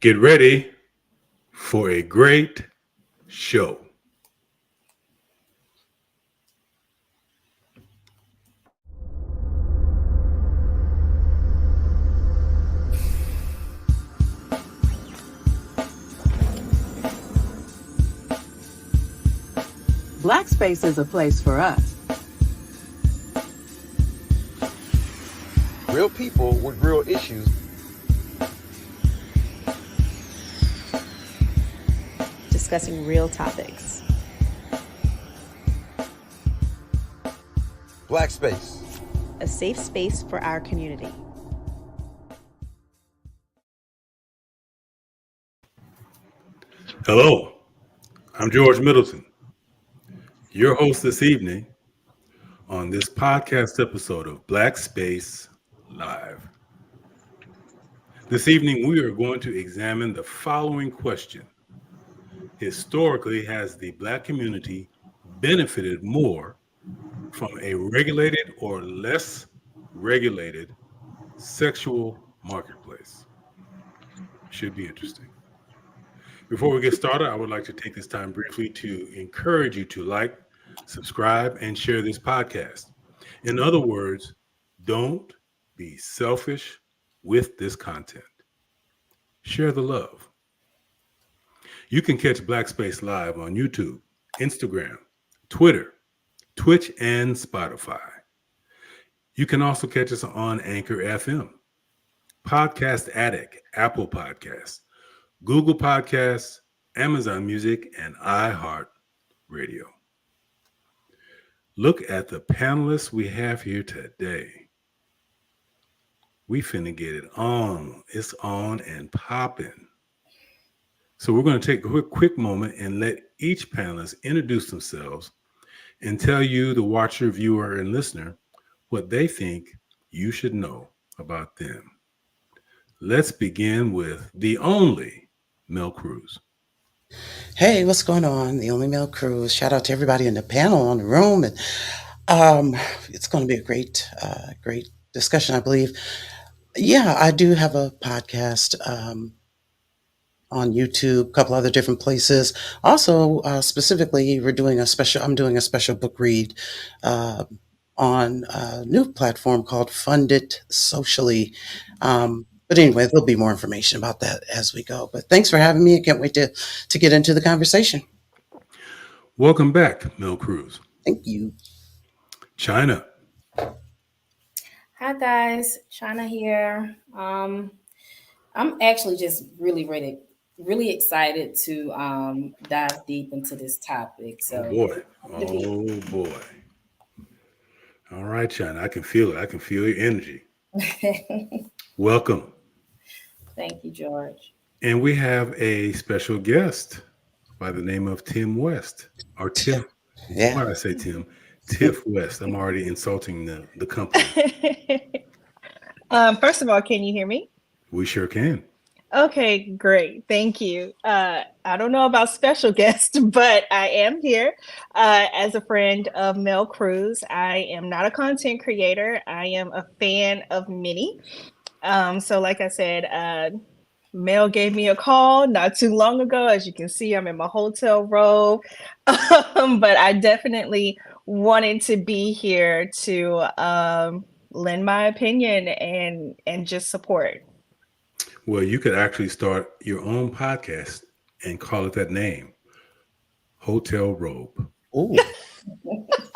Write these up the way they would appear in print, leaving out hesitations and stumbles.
Get ready for a great show. Black space is a place for us. Real people with real issues. Discussing real topics. Black space. A safe space for our community. Hello, I'm George Middleton, your host this evening on this podcast episode of Black Space Live. This evening, we are going to examine the following question. Historically, has the Black community benefited more from a regulated or less regulated sexual marketplace? Should be interesting. Before we get started, I would like to take this time briefly to encourage you to like, subscribe, and share this podcast. In other words, don't be selfish with this content. Share the love. You can catch Black Space Live on YouTube, Instagram, Twitter, Twitch, and Spotify. You can also catch us on Anchor FM, Podcast Addict, Apple Podcasts, Google Podcasts, Amazon Music, and iHeartRadio. Look at the panelists we have here today. We finna get it on. It's on and popping. So we're going to take a quick moment and let each panelist introduce themselves and tell you, the watcher, viewer, and listener, what they think you should know about them. Let's begin with the only Mel Cruz. Hey, what's going on? The only Mel Cruz. Shout out to everybody in the panel, on the room, and it's going to be a great discussion, I believe. Yeah, I do have a podcast on YouTube, a couple other different places. Also, specifically, I'm doing a special book read on a new platform called Fund It Socially. But anyway, there'll be more information about that as we go. But thanks for having me. I can't wait to get into the conversation. Welcome back, Mel Cruz. Thank you. China. Hi guys, Shana here. I'm actually just really excited to dive deep into this topic. So Oh boy. All right, China. I can feel it. I can feel your energy. Welcome. Thank you, George. And we have a special guest by the name of Tim West. Or Tiff. Yeah. Why did I say Tim? Tiff West. I'm already insulting the company. First of all, can you hear me? We sure can. Okay, great. Thank you. I don't know about special guest, but I am here as a friend of Mel Cruz. I am not a content creator. I am a fan of many. So like I said, Mel gave me a call not too long ago. As you can see, I'm in my hotel robe. But I definitely wanted to be here to lend my opinion and just support. Well, you could actually start your own podcast and call it that name, Hotel Robe. Ooh.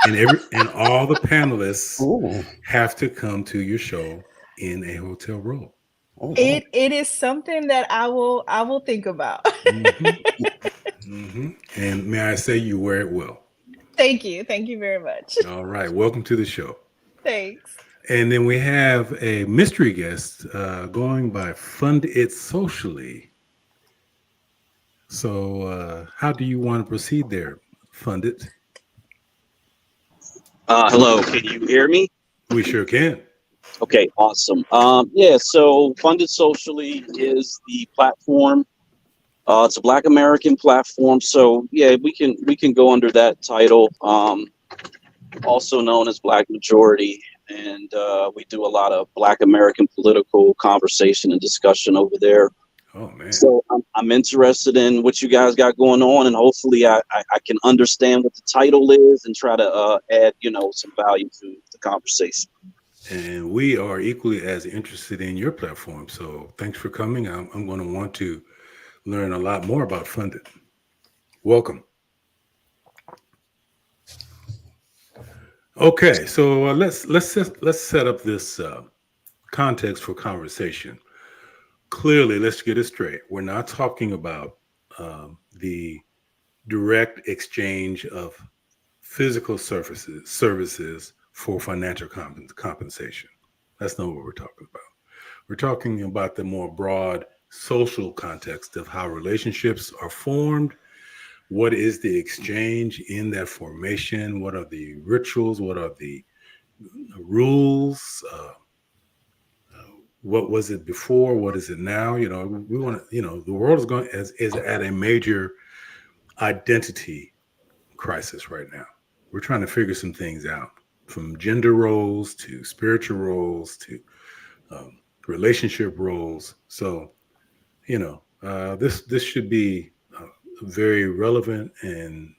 And all the panelists Ooh. have to come to your show in a hotel robe. Oh, It is something that I will think about. And may I say, you wear it well. Thank you very much. All right, welcome to the show. Thanks. And then we have a mystery guest going by Fund It Socially. So how do you want to proceed there, Fund It? Hello, can you hear me? We sure can. Okay, awesome. So Funded Socially is the platform. It's a Black American platform. So yeah, we can go under that title. Also known as Black Majority. And we do a lot of Black American political conversation and discussion over there. Oh man. So I'm interested in what you guys got going on, and hopefully I can understand what the title is and try to add, some value to the conversation. And we are equally as interested in your platform. So thanks for coming. I'm going to want to learn a lot more about Funded. Welcome. Okay, so let's set up this context for conversation. Clearly, let's get it straight. We're not talking about the direct exchange of physical services for financial compensation. That's not what we're talking about. We're talking about the more broad social context of how relationships are formed. What is the exchange in that formation? What are the rituals? What are the rules? What was it before? What is it now? We want to, the world is at a major identity crisis right now. We're trying to figure some things out, from gender roles to spiritual roles to relationship roles. So, this should be a very relevant and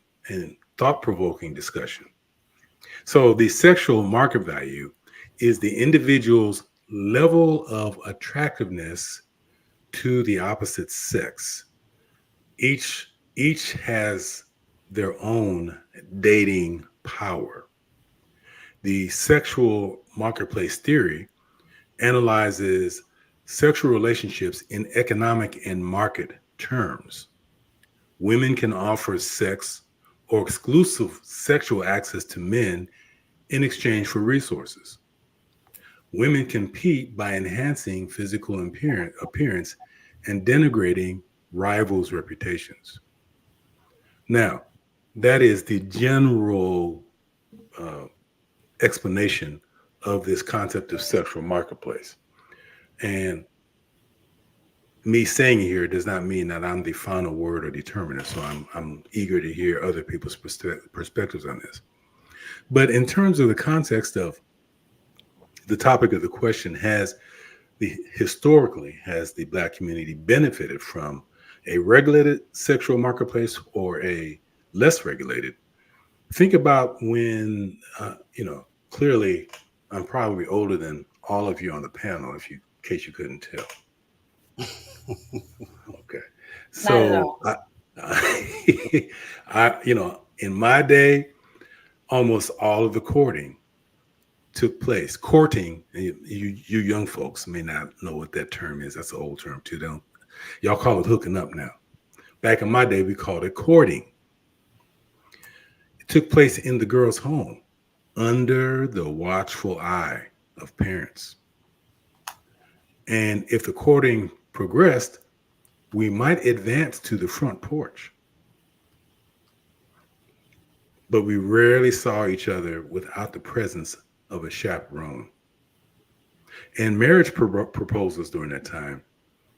thought provoking discussion. So, the sexual market value is the individual's level of attractiveness to the opposite sex. Each has their own dating power. The sexual marketplace theory analyzes sexual relationships in economic and market terms. Women can offer sex or exclusive sexual access to men in exchange for resources. Women compete by enhancing physical appearance and denigrating rivals' reputations. Now, that is the general uh, explanation of this concept of sexual marketplace. And me saying it here does not mean that I'm the final word or determiner. So I'm eager to hear other people's perspectives on this. But in terms of the context of the topic of the question, historically has the Black community benefited from a regulated sexual marketplace or a less regulated? Think about when clearly I'm probably older than all of you on the panel, in case you couldn't tell. Okay, Not at so all. in my day, almost all of the courting took place. Courting, and you young folks may not know what that term is. That's an old term too. Don't y'all call it hooking up now? Back in my day, we called it courting. It took place in the girl's home under the watchful eye of parents. And if the courting progressed, we might advance to the front porch. But we rarely saw each other without the presence of a chaperone. And marriage proposals during that time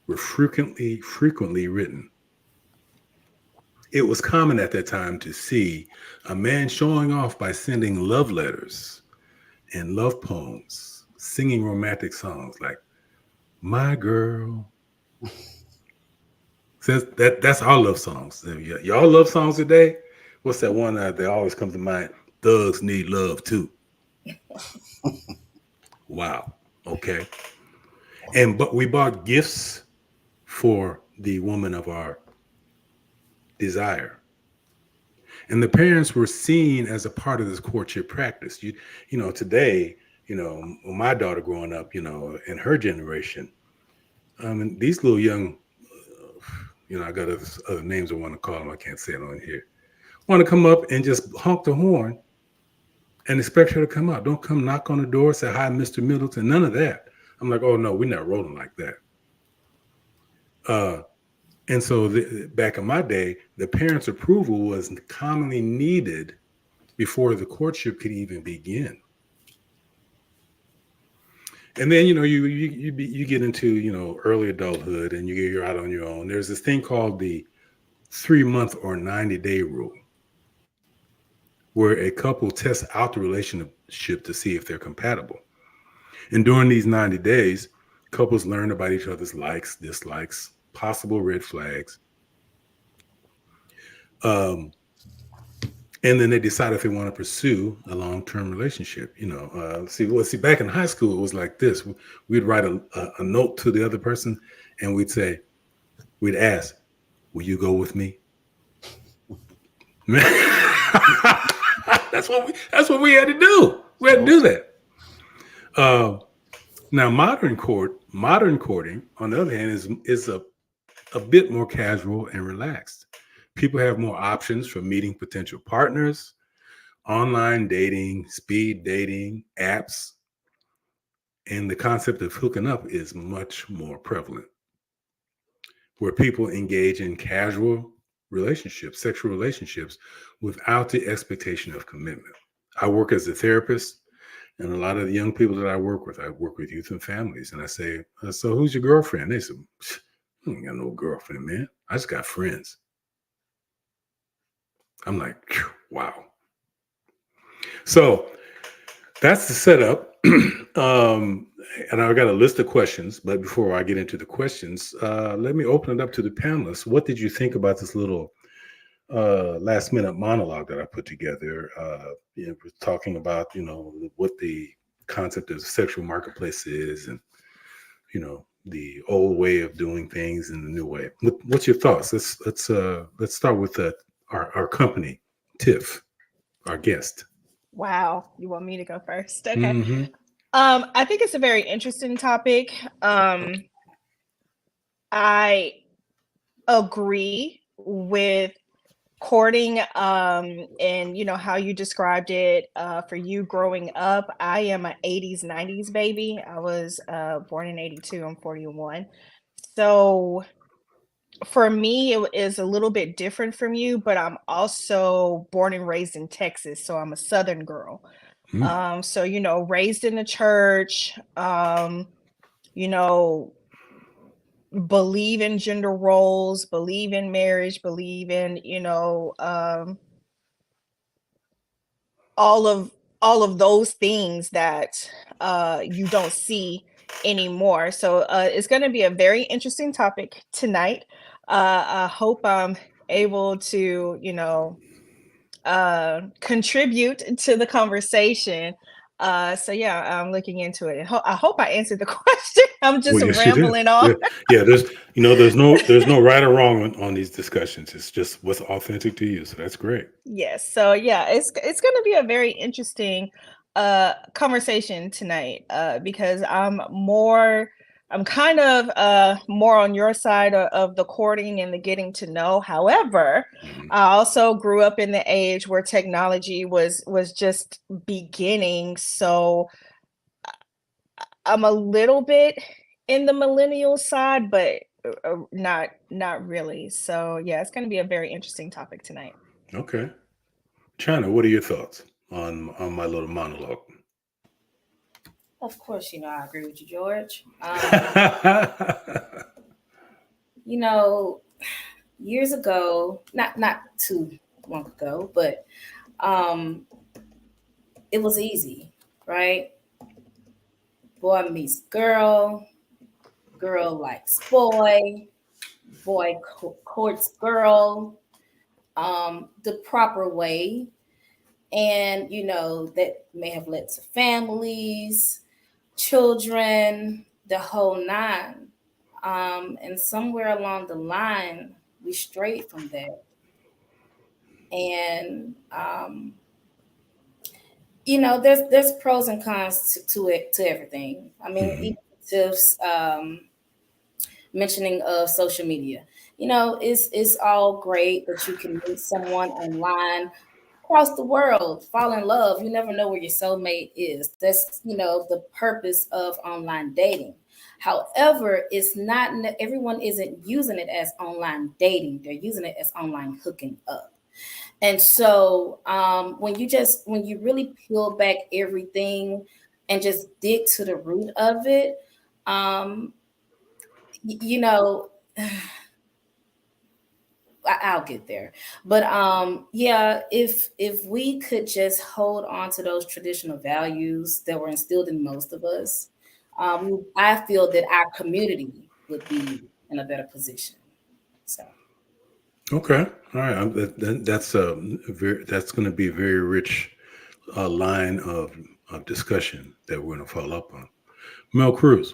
were frequently written. It was common at that time to see a man showing off by sending love letters and love poems, singing romantic songs like "My Girl." That's our love songs. Y'all love songs today? What's that one that always comes to mind? Thugs need love too. Wow. Okay. But we bought gifts for the woman of our desire. And the parents were seen as a part of this courtship practice. Today, my daughter growing up, in her generation, and these little young, I got other names I want to call them. I can't say it on here. Want to come up and just honk the horn and expect her to come out. Don't come knock on the door, say, "Hi, Mr. Middleton." None of that. I'm like, oh no, we're not rolling like that. And so back in my day, the parents' approval was commonly needed before the courtship could even begin. And then, you get into, early adulthood and you're out on your own. There's this thing called the 3-month or 90-day rule, where a couple tests out the relationship to see if they're compatible. And during these 90 days, couples learn about each other's likes, dislikes, possible red flags. Um, and then they decide if they want to pursue a long-term relationship. See, back in high school, it was like this. We'd write a note to the other person, and we'd ask, "Will you go with me?" That's what we had to do. We had to do that. Now, modern courting, on the other hand, is a bit more casual and relaxed. People have more options for meeting potential partners. Online dating, speed dating, apps, and the concept of hooking up is much more prevalent, where people engage in casual relationships, sexual relationships, without the expectation of commitment. I work as a therapist, and a lot of the young people that I work with youth and families, and I say, "So who's your girlfriend?" They say, "I ain't got no girlfriend, man. I just got friends." I'm like, wow. So that's the setup. And I've got a list of questions, but before I get into the questions, let me open it up to the panelists. What did you think about this little last minute monologue that I put together? Talking about, what the concept of the sexual marketplace is, and, the old way of doing things and the new way. What's your thoughts? Let's start with our company, Tiff, our guest. Wow, you want me to go first? Okay. Mm-hmm. I think it's a very interesting topic. I agree with courting, and how you described it. For you growing up, I am an 80s 90s baby. I was born in 82. I'm 41. So for me it is a little bit different from you, but I'm also born and raised in Texas, so I'm a southern girl. So raised in the church, you know believe in gender roles, believe in marriage, believe in all of those things that you don't see anymore. So it's going to be a very interesting topic tonight. I hope I'm able to contribute to the conversation. So yeah, I'm looking into it. I hope I answered the question. I'm just Well, yes, you did. rambling on. Yeah, yeah. There's no right or wrong on these discussions. It's just what's authentic to you. So that's great. Yes. So yeah, it's going to be a very interesting conversation tonight, because I'm kind of more on your side of the courting and the getting to know. However, I also grew up in the age where technology was just beginning, so I'm a little bit in the millennial side, but not really. So yeah, it's going to be a very interesting topic tonight. Okay, China, what are your thoughts on my little monologue? Of course, I agree with you, George. You know, years ago, not too long ago, but um, it was easy, right? Boy meets girl, girl likes boy, boy courts girl, the proper way. And, that may have led to families, children, the whole nine. And somewhere along the line, we strayed from that. And, there's pros and cons to it, to everything. I mean, Mhm. even just mentioning of social media. It's all great that you can meet someone online across the world, fall in love. You never know where your soulmate is. That's the purpose of online dating. However, it's not everyone isn't using it as online dating. They're using it as online hooking up. And so when you really peel back everything and just dig to the root of it, um, you know, I'll get there. But yeah, if we could just hold on to those traditional values that were instilled in most of us, I feel that our community would be in a better position. So. Okay. All right. That's going to be a very rich line of discussion that we're going to follow up on. Mel Cruz.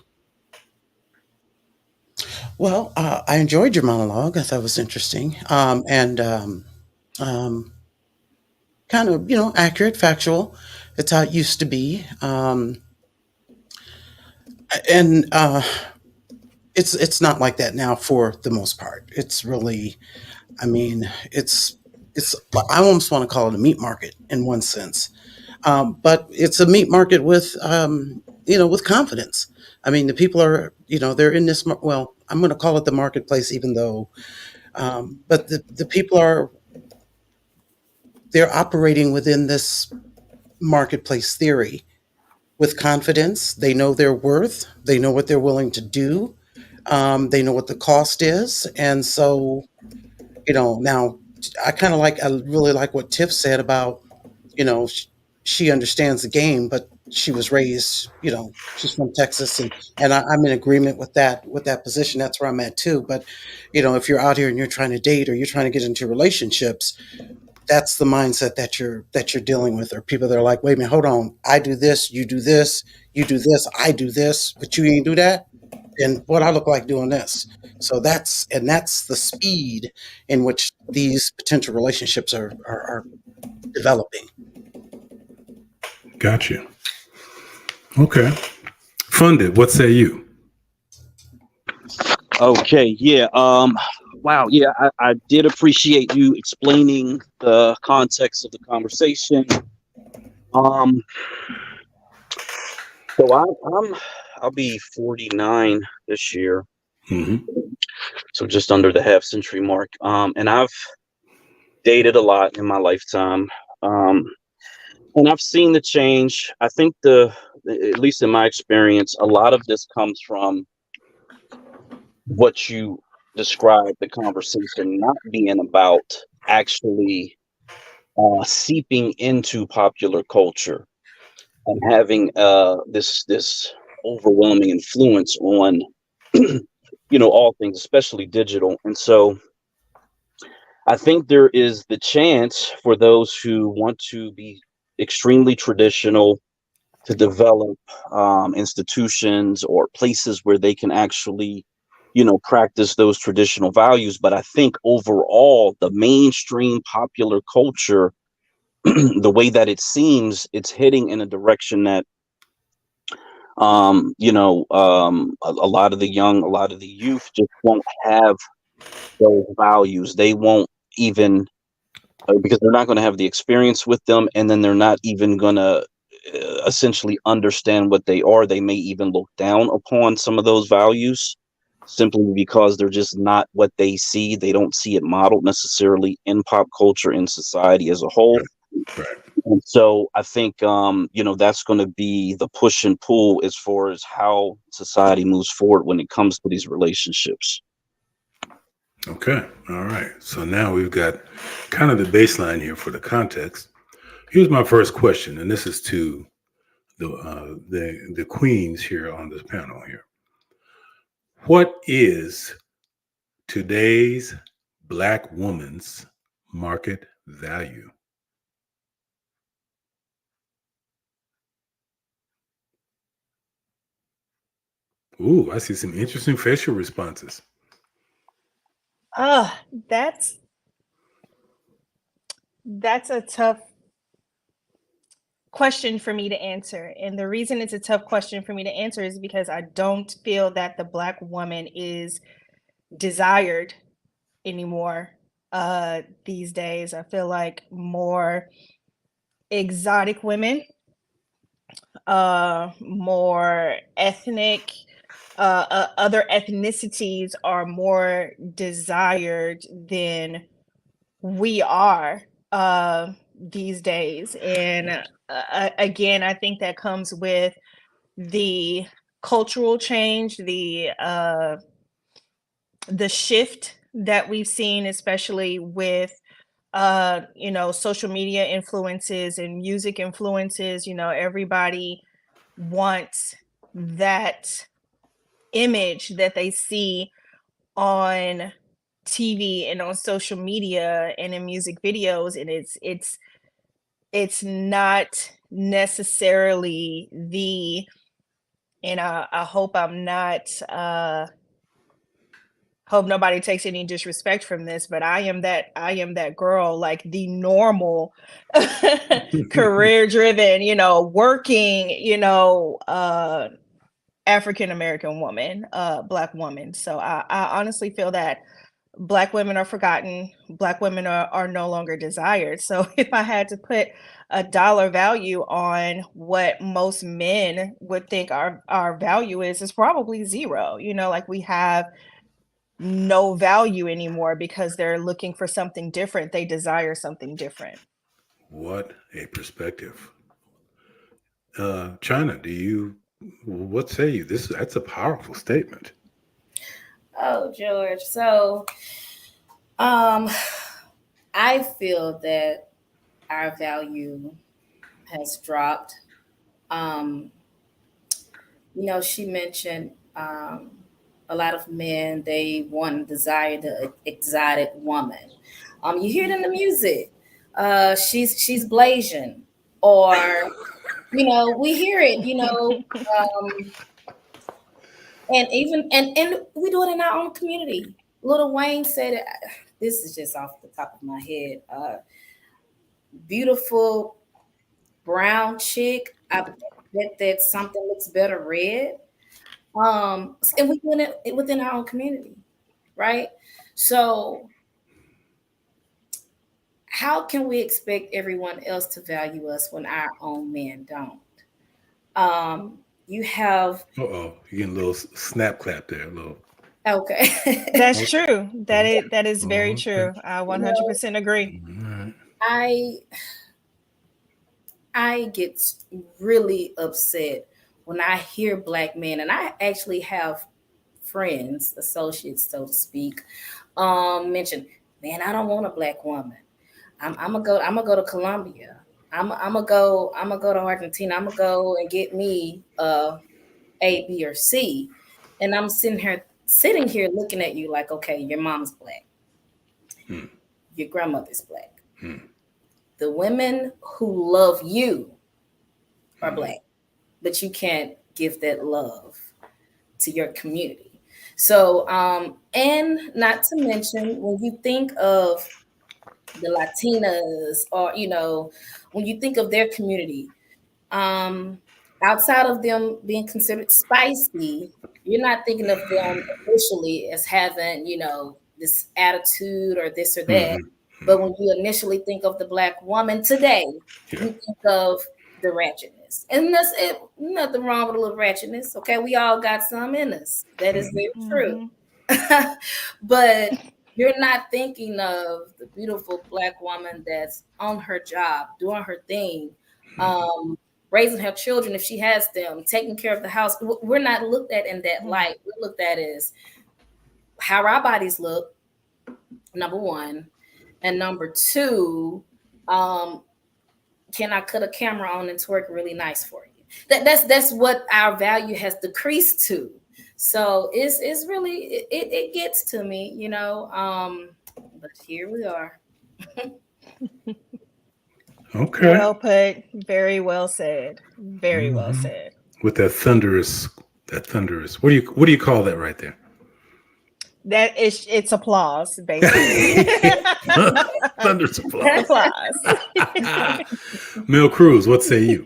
Well, I enjoyed your monologue. I thought it was interesting, and kind of, accurate, factual. It's how it used to be, and it's not like that now for the most part. It's really, I mean, it's. I almost want to call it a meat market in one sense, but it's a meat market with, with confidence. I mean, the people are, they're in this. Well, I'm going to call it the marketplace, even though, but the people are, they're operating within this marketplace theory with confidence. They know their worth. They know what they're willing to do. They know what the cost is, and so, now I really like what Tiff said about, she understands the game, but she was raised, she's from Texas, and I'm in agreement with that position. That's where I'm at too. But, if you're out here and you're trying to date or you're trying to get into relationships, that's the mindset that you're dealing with, or people that are like, wait a minute, hold on, I do this, you do this, you do this, I do this, but you ain't do that, and what I look like doing this. So that's the speed in which these potential relationships are developing. Gotcha. Okay. Funded. What say you? Okay, yeah. Wow, yeah, I did appreciate you explaining the context of the conversation. Um, so I'll be 49 this year, Hmm. so just under the half century mark. And I've dated a lot in my lifetime. Um, and I've seen the change. I think at least in my experience, a lot of this comes from what you described the conversation not being about actually seeping into popular culture and having this overwhelming influence on all things, especially digital. And so I think there is the chance for those who want to be extremely traditional to develop institutions or places where they can actually, practice those traditional values. But I think overall, the mainstream popular culture, the way that it seems, it's heading in a direction that, a lot of a lot of the youth just won't have those values. They won't even, because they're not going to have the experience with them, and then they're not even going to essentially understand what they are. They may even look down upon some of those values simply because they're just not what they see. They don't see it modeled necessarily in pop culture, in society as a whole. Right. And so I think, that's going to be the push and pull as far as how society moves forward when it comes to these relationships. Okay. All right. So now we've got kind of the baseline here for the context. Here's my first question, and this is to the queens here on this panel here. What is today's Black woman's market value? Ooh, I see some interesting facial responses. Oh, that's a tough question for me to answer. And the reason it's a tough question for me to answer is because I don't feel that the Black woman is desired anymore these days. I feel like more exotic women, more ethnic, other ethnicities are more desired than we are these days. And again, I think that comes with the cultural change, the shift that we've seen, especially with social media influences and music influences. Everybody wants that image that they see on TV and on social media and in music videos, and it's not necessarily the and I hope I'm not hope nobody takes any disrespect from this, but I am that girl, like the normal career driven, working, African American woman, black woman. So I honestly feel that black women are forgotten, black women are no longer desired. So if I had to put a dollar value on what most men would think our value is, it's probably zero. Like we have no value anymore because they're looking for something different. They desire something different. What a perspective. China, what say you? That's a powerful statement. Oh, George. So, um, I feel that our value has dropped. Um, she mentioned a lot of men, they want and desire the exotic woman. You hear it in the music. She's Blasian, or we hear it. And even and we do it in our own community. Little Wayne said it. This is just off the top of my head. Beautiful brown chick. I bet that something looks better red. And we doing it within our own community, right? So how can we expect everyone else to value us when our own men don't? You have Uh-oh, you're getting a little snap clap there, a little. okay. That's true. That is very Okay. true. I You know, 100% agree. All right. I I get really upset when I hear black men, and I actually have friends, associates, so to speak, mention, man, I don't want a black woman. I'm gonna go to Colombia. I'm gonna go to Argentina. I'm gonna go and get me A, B, or C. And I'm sitting here looking at you like, okay, your mom's black, Hmm. your grandmother's black. Hmm. The women who love you are Hmm. black, but you can't give that love to your community. So, and not to mention, when you think of the Latinas, or when you think of their community, um, outside of them being considered spicy, you're not thinking of them initially as having, this attitude or this or that. Hmm. But when you initially think of the black woman today, Yeah. you think of the ratchetness. And that's it. Nothing wrong with a little ratchetness. Okay, we all got some in us. That is very true. Mhm. But you're not thinking of the beautiful black woman that's on her job, doing her thing, um, raising her children if she has them, taking care of the house. We're not looked at in that light. We're looked at as how our bodies look, number one. And number two, um, can I cut a camera on and twerk really nice for you? That's what our value has decreased to. So it's really it gets to me. But here we are. Okay. Well put. Very well said. Very well Hmm. said. With that thunderous. What do you call that right there? It's applause, basically. Thunderous applause. Applause. Mel Cruz, what say you?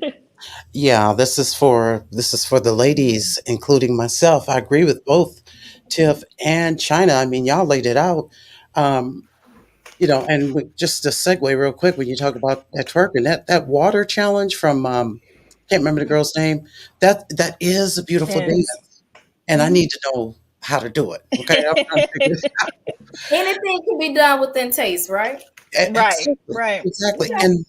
Yeah, this is for the ladies, including myself. I agree with both Tiff and China. I mean, y'all laid it out. Um, just to segue real quick, when you talk about that twerking, that water challenge from can't remember the girl's name. That is a beautiful Tense. dance, and I need to know how to do it. Okay, I'm trying to figure this out. Anything can be done within taste, right? Right, Absolutely, right. exactly, Okay. and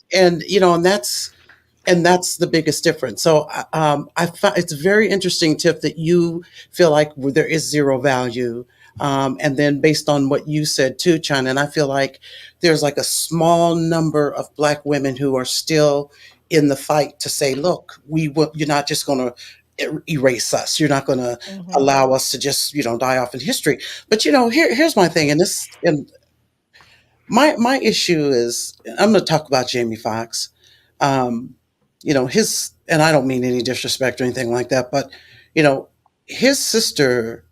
that's the biggest difference. So I find it's very interesting, Tiff, that you feel like there is zero value. And then based on what you said too, China, and I feel like there's like a small number of Black women who are still in the fight to say, look, you're not just going to erase us. You're not going to Mhm. allow us to just, die off in history. But here's my thing, and my issue is, I'm going to talk about Jamie Foxx. Um, his, and I don't mean any disrespect or anything like that, but you know, his sister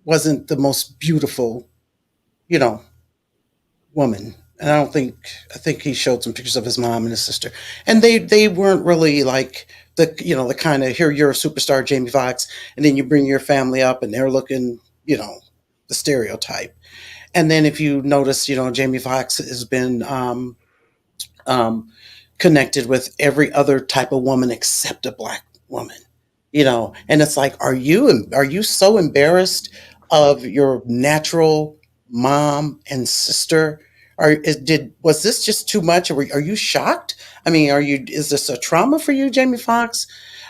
wasn't the most beautiful, you know, woman. And I think he showed some pictures of his mom and his sister, and they weren't really like the kind of, here you're a superstar, Jamie Foxx, and then you bring your family up and they're looking, the stereotype. And then if you notice, Jamie Foxx has been um, connected with every other type of woman except a black woman. And it's like, are you so embarrassed of your natural mom and sister? Was this just too much? Are you shocked? I mean, is this a trauma for you, Jamie Foxx?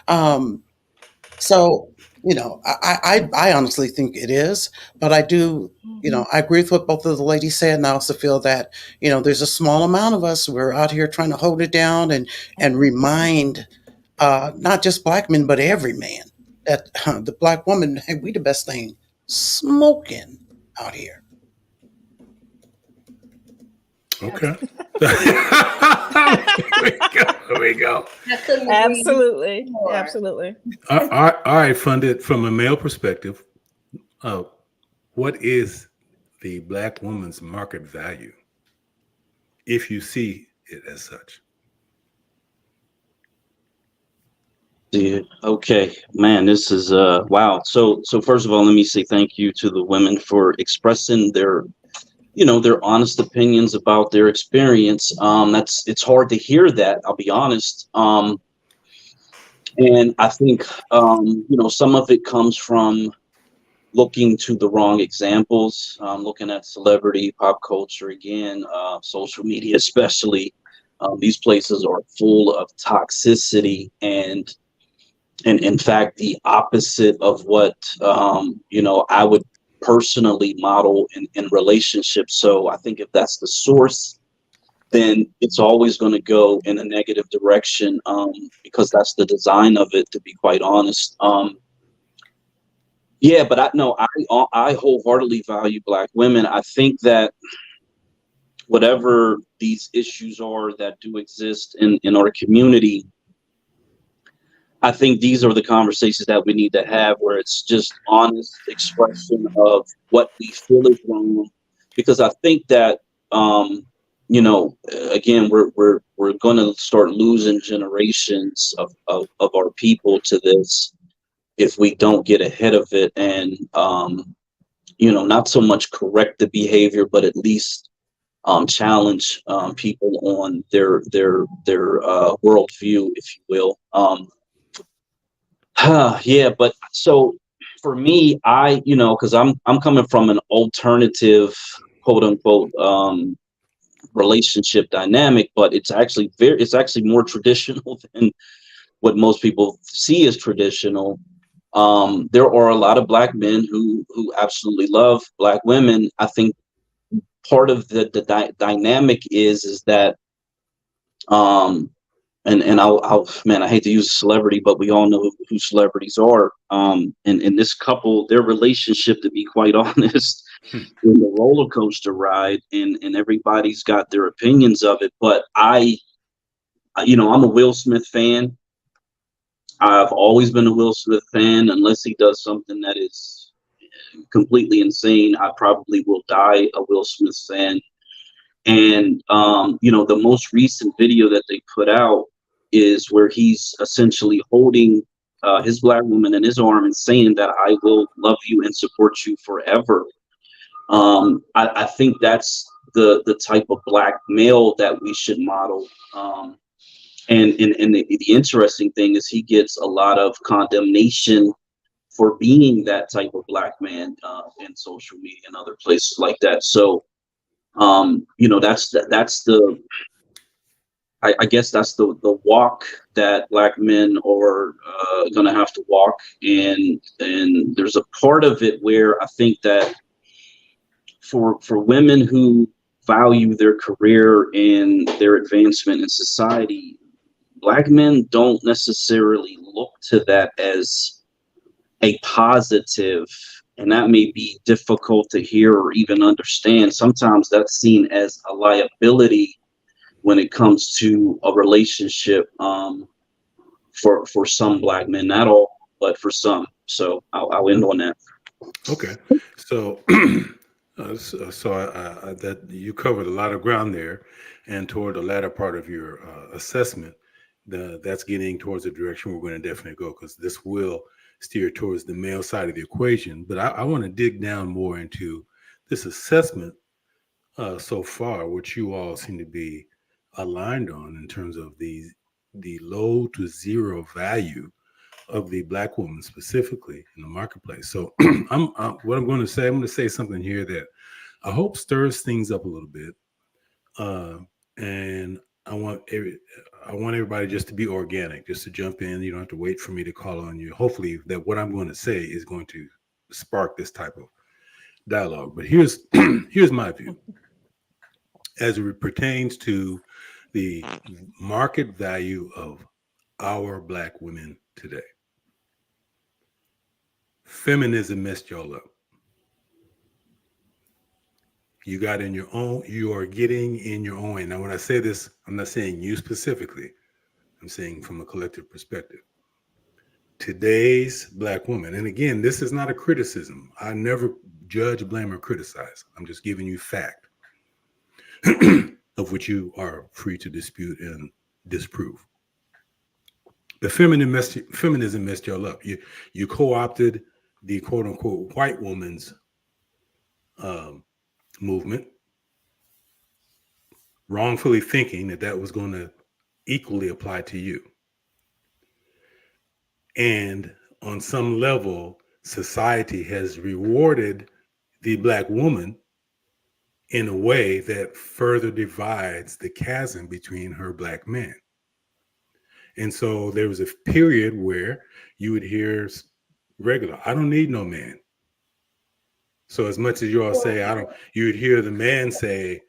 Um, so, I honestly think it is, but I do, I agree with what both of the ladies said, and I also feel that, there's a small amount of us who are out here trying to hold it down and remind, not just black men, but every man that the black woman, hey, we the best thing smoking out here. Okay. There we go. I couldn't agree Absolutely. more. Absolutely. All right, funded from a male perspective. What is the black woman's market value, if you see it as such? Yeah. Okay, man, this is wow. So first of all, let me say thank you to the women for expressing their honest opinions about their experience. It's hard to hear that, I'll be honest. And I think some of it comes from looking to the wrong examples, looking at celebrity, pop culture again, social media especially. These places are full of toxicity and in fact the opposite of what I would personally model in relationships. So I think if that's the source, then it's always going to go in a negative direction, because that's the design of it, to be quite honest. Yeah, but I wholeheartedly value black women. I think that whatever these issues are that do exist in our community, I think these are the conversations that we need to have, where it's just honest expression of what we feel is wrong. Because I think that, again, we're going to start losing generations of our people to this if we don't get ahead of it and, not so much correct the behavior, but at least challenge people on their worldview, if you will. Yeah, but so for me, because I'm coming from an alternative, quote unquote, relationship dynamic, but it's actually more traditional than what most people see as traditional. There are a lot of black men who absolutely love black women. I think part of the dynamic is that and I'll man, I hate to use a celebrity, but we all know who celebrities are. And this couple, their relationship, to be quite honest, in the roller coaster ride, and everybody's got their opinions of it. But I'm a Will Smith fan. I've always been a Will Smith fan, unless he does something that is completely insane. I probably will die a Will Smith fan. And the most recent video that they put out is where he's essentially holding his black woman in his arm and saying that I will love you and support you forever. I think that's the type of black male that we should model. And the interesting thing is he gets a lot of condemnation for being that type of black man in social media and other places like that. So, that's the I guess that's the walk that black men are going to have to walk. And there's a part of it where I think that for women who value their career and their advancement in society, Black men don't necessarily look to that as a positive, and that may be difficult to hear or even understand. Sometimes that's seen as a liability when it comes to a relationship, for some Black men, not all, but for some. So I'll end on that. Okay. So, that you covered a lot of ground there, and toward the latter part of your assessment, that's getting towards the direction we're going to definitely go, because this will steer towards the male side of the equation. But I want to dig down more into this assessment so far, which you all seem to be aligned on in terms of the low to zero value of the Black woman specifically in the marketplace. So what I'm going to say, I'm going to say something here that I hope stirs things up a little bit. And I want I want everybody just to be organic, just to jump in. You don't have to wait for me to call on you. Hopefully that what I'm going to say is going to spark this type of dialogue. But here's here's my view as it pertains to the market value of our Black women today. Feminism messed y'all up. You got in your own, you are getting in your own way. Now, when I say this, I'm not saying you specifically, I'm saying from a collective perspective. Today's Black woman, and again, this is not a criticism. I never judge, blame, or criticize. I'm just giving you fact of which you are free to dispute and disprove. The feminism messed y'all up. You co-opted the quote unquote white woman's um, movement, wrongfully thinking that that was going to equally apply to you. And on some level, society has rewarded the Black woman in a way that further divides the chasm between her Black man. And so there was a period where you would hear regular, I don't need no man. So as much as you all say, I don't, you would hear the man say,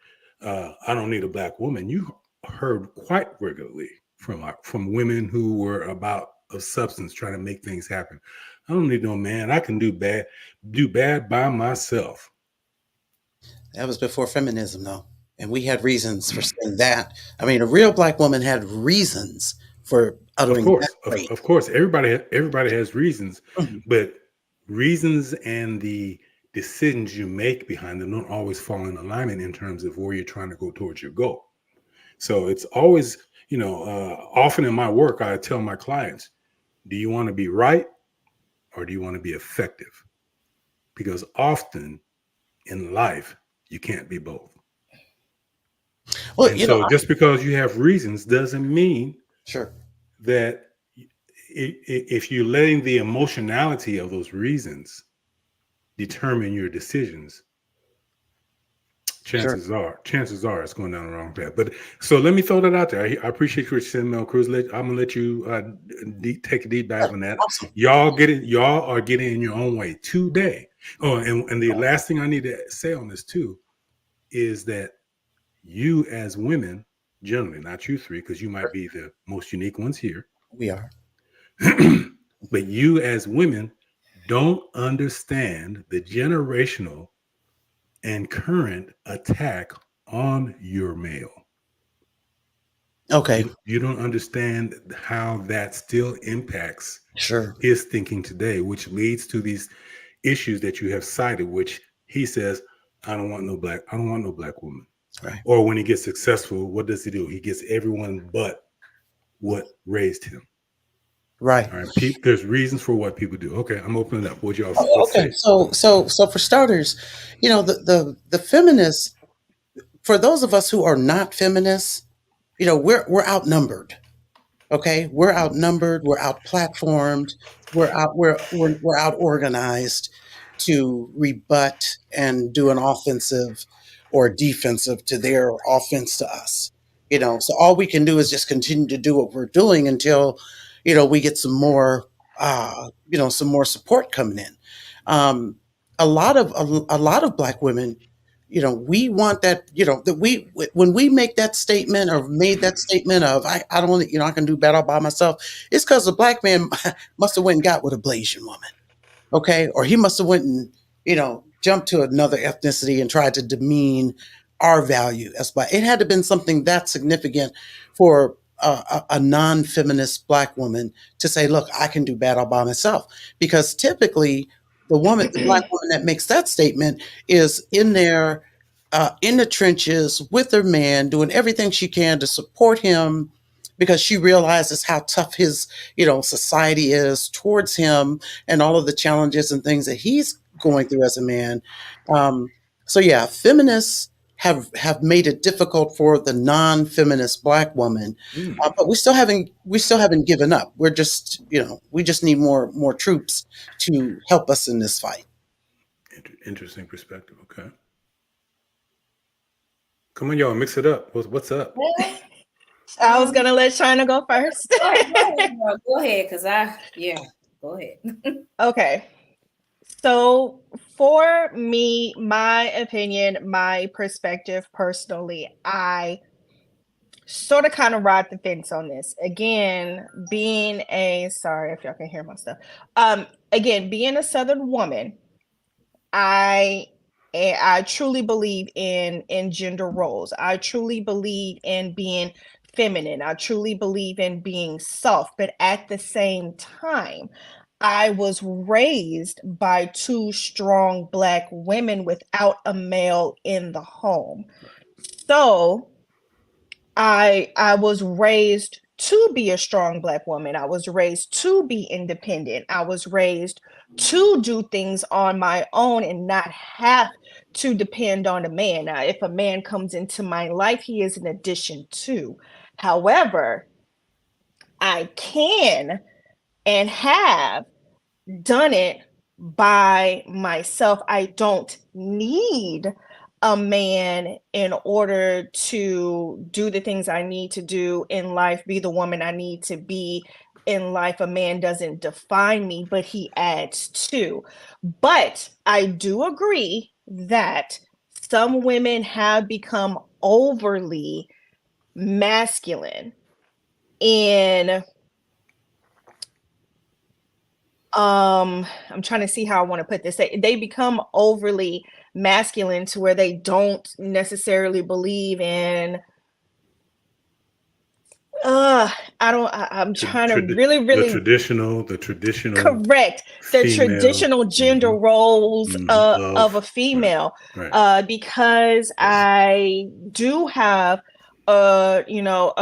I don't need a Black woman. You heard quite regularly from women who were about of substance trying to make things happen. I don't need no man. I can do bad by myself. That was before feminism, though. And we had reasons for saying that. I mean, a real Black woman had reasons for Of uttering that course, phrase. of course, everybody has reasons, Mhm. but reasons and the decisions you make behind them don't always fall in alignment in terms of where you're trying to go towards your goal. So it's always, often in my work, I tell my clients, do you want to be right or do you want to be effective? Because often in life, you can't be both. Well, And so just because you have reasons doesn't mean sure. that if you're letting the emotionality of those reasons determine your decisions, Sure. chances are it's going down the wrong path. But so let me throw that out there. I appreciate what you said, Mel Cruz. I'm gonna let you take a deep dive on that. Awesome. Y'all are getting in your own way today. Oh, and the last thing I need to say on this too is that you as women, generally, not you three, because you might be the most unique ones here, We are. but you as women don't understand the generational and current attack on your male. Okay. You don't understand how that still impacts Sure. his thinking today, which leads to these issues that you have cited, which he says, I don't want no black woman. Right. Or when he gets successful, what does he do? He gets everyone but what raised him. Right. All right. There's reasons for what people do. Okay, I'm opening up. What y'all Okay. say? So for starters, the feminists, for those of us who are not feminists, we're outnumbered. Okay, we're outnumbered, we're outplatformed, we're out organized to rebut and do an offensive or defensive to their offense to us. So all we can do is just continue to do what we're doing until we get some more support coming in. Um, a lot of Black women we want that, that when we make that statement or made that statement of, I don't, I can do better by myself. It's because the black man must have went and got with a Blasian woman. Okay. Or he must have went and, jumped to another ethnicity and tried to demean our value as black. It had to have been something that significant for a non-feminist black woman to say, look, I can do bad all by myself. Because typically the black woman that makes that statement is in there, in the trenches with her man, doing everything she can to support him because she realizes how tough his, society is towards him and all of the challenges and things that he's going through as a man. So yeah, feminists have made it difficult for the non-feminist black woman, but we still haven't given up. We're just, we just need more troops to help us in this fight. Interesting perspective. Okay. Come on, y'all, mix it up. What's up? Well, I was gonna let China go first. go ahead, because go ahead. Okay. So for me, my opinion, my perspective personally, I sort of kind of ride the fence on this. Again, sorry if y'all can hear my stuff. Again, being a Southern woman, I truly believe in gender roles. I truly believe in being feminine. I truly believe in being soft. But at the same time, I was raised by two strong black women without a male in the home. So I was raised to be a strong black woman. I was raised to be independent. I was raised to do things on my own and not have to depend on a man. Now, if a man comes into my life, he is an addition too. However, I can and have done it by myself. I don't need a man in order to do the things I need to do in life, be the woman I need to be in life. A man doesn't define me, but he adds to. But I do agree that some women have become overly masculine in I'm trying to see how I want to put this. They become overly masculine to where they don't necessarily believe in I'm trying to really the traditional correct the female, traditional gender roles of a female, right. because I do have a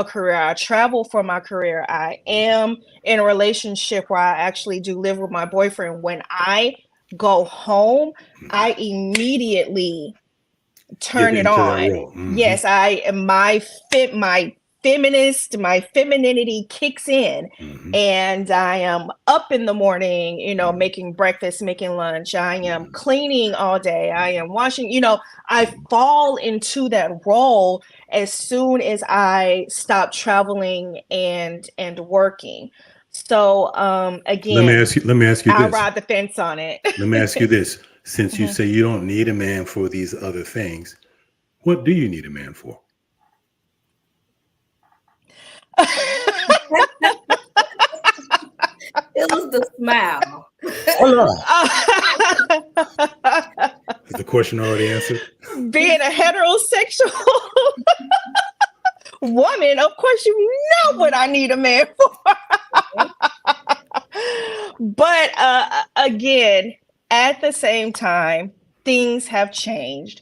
career. I travel for my career. I am in a relationship where I actually do live with my boyfriend. When I go home, I immediately turn it on. Yes, I am my femininity kicks in, and I am up in the morning, making breakfast, making lunch. I am cleaning all day. I am washing, I fall into that role as soon as I stop traveling and working. So again, let me ask you I this. ride the fence on it. Let me ask you this. Since you say you don't need a man for these other things, what do you need a man for? It was the smile. Is the question already answered? Being a heterosexual woman, of course you know what I need a man for. But again, at the same time, things have changed,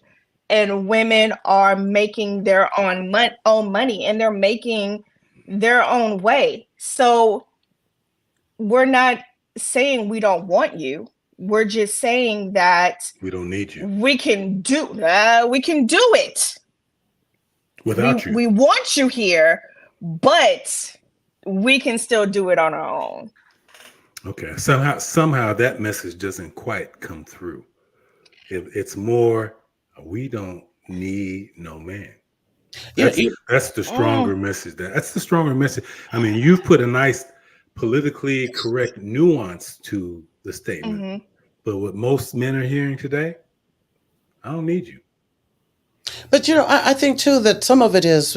and women are making their own money, and they're making their own way. So we're not saying we don't want you. We're just saying that we don't need you. We can do it without you. We want you here, but we can still do it on our own. Okay. Somehow that message doesn't quite come through. It's more, we don't need no man. That's the stronger message. That's the stronger message. I mean, you've put a nice politically correct nuance to the statement. But what most men are hearing today, I don't need you. But I think too that some of it is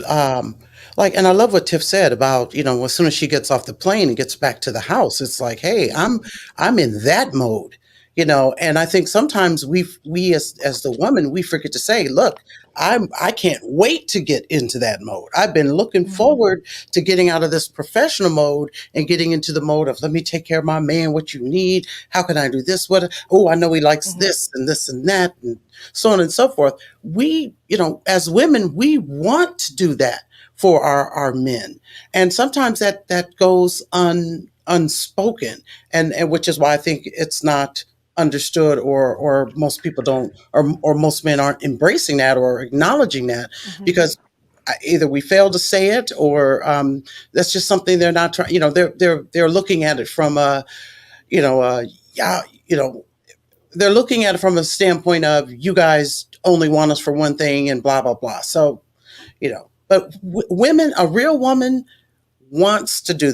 like, and I love what Tiff said about, as soon as she gets off the plane and gets back to the house, it's like, hey, I'm in that mode, and I think sometimes we as the woman, we forget to say, look, I can't wait to get into that mode. I've been looking forward to getting out of this professional mode and getting into the mode of, let me take care of my man, what you need, how can I do this, what, oh, I know he likes this and that, and so on and so forth. We, as women, we want to do that for our men. And sometimes that goes unspoken. And which is why I think it's not understood, or most people don't, or most men aren't embracing that or acknowledging that, because either we fail to say it, or that's just something they're not trying, they're looking at it from yeah, they're looking at it from a standpoint of, you guys only want us for one thing and blah blah blah. So, but women, a real woman wants to do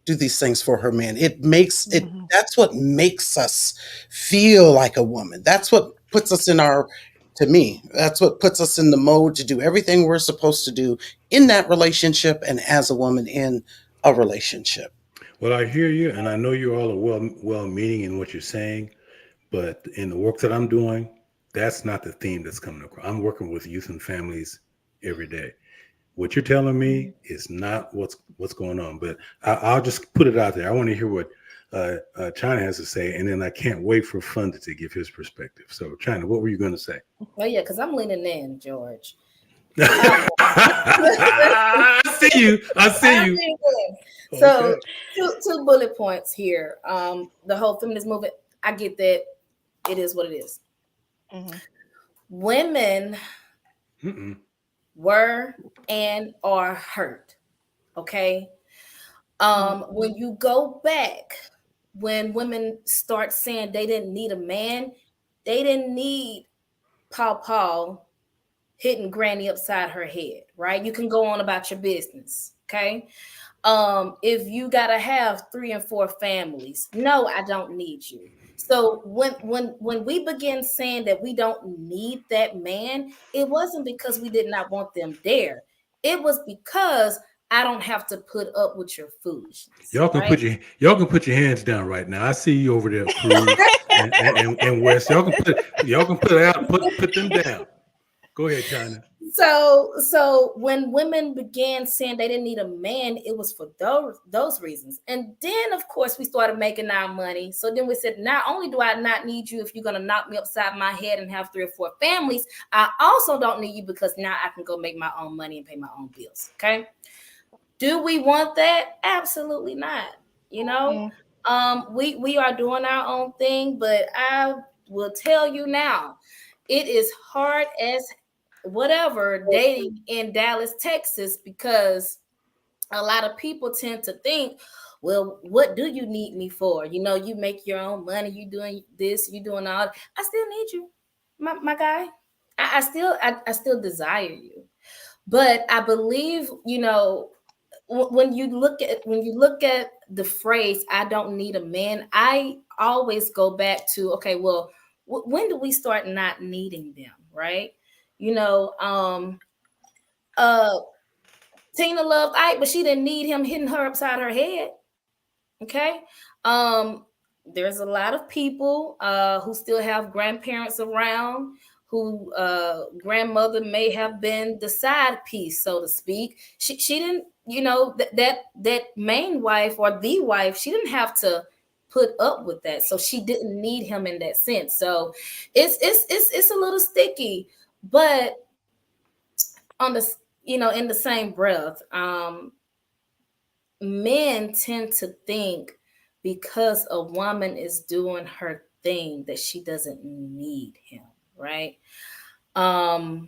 these things for her man. It makes it, that's what makes us feel like a woman. That's what puts us in our, to me, that's what puts us in the mode to do everything we're supposed to do in that relationship and as a woman in a relationship. Well, I hear you, and I know you all are well meaning in what you're saying, but in the work that I'm doing, that's not the theme that's coming across. I'm working with youth and families every day. What you're telling me is not what's going on, but I'll just put it out there. I want to hear what China has to say, and then I can't wait for Funda to give his perspective. So, China, what were you going to say? Oh yeah, because I'm leaning in, George. I see you. I see you. So, two bullet points here. The whole feminist movement, I get that. It is what it is. Women were and are hurt. Okay. When you go back, when women start saying they didn't need a man, they didn't need Paul hitting Granny upside her head, right? You can go on about your business. Okay. If you gotta have 3 and 4 families, no, I don't need you. So when we begin saying that we don't need that man, it wasn't because we did not want them there. It was because I don't have to put up with your foolishness. Y'all can put your hands down right now. I see you over there, Cruz and West. Y'all can put it out, put them down. Go ahead, China. So when women began saying they didn't need a man, it was for those reasons. And then, of course, we started making our money. So then we said, not only do I not need you if you're going to knock me upside my head and have 3 or 4 families, I also don't need you because now I can go make my own money and pay my own bills. Okay. Do we want that? Absolutely not. We are doing our own thing, but I will tell you now, it is hard as whatever dating in Dallas, Texas, because a lot of people tend to think, well, what do you need me for? You make your own money, you doing this, you doing all that. I still need you, my guy. I still desire you. But I believe, when you look at the phrase, I don't need a man, I always go back to, okay, well, when do we start not needing them, right? Tina loved Ike, but she didn't need him hitting her upside her head. Okay. There's a lot of people who still have grandparents around, who grandmother may have been the side piece, so to speak. She didn't, that main wife or the wife, she didn't have to put up with that, so she didn't need him in that sense. So it's a little sticky, but on the in the same breath, men tend to think because a woman is doing her thing that she doesn't need him, right? I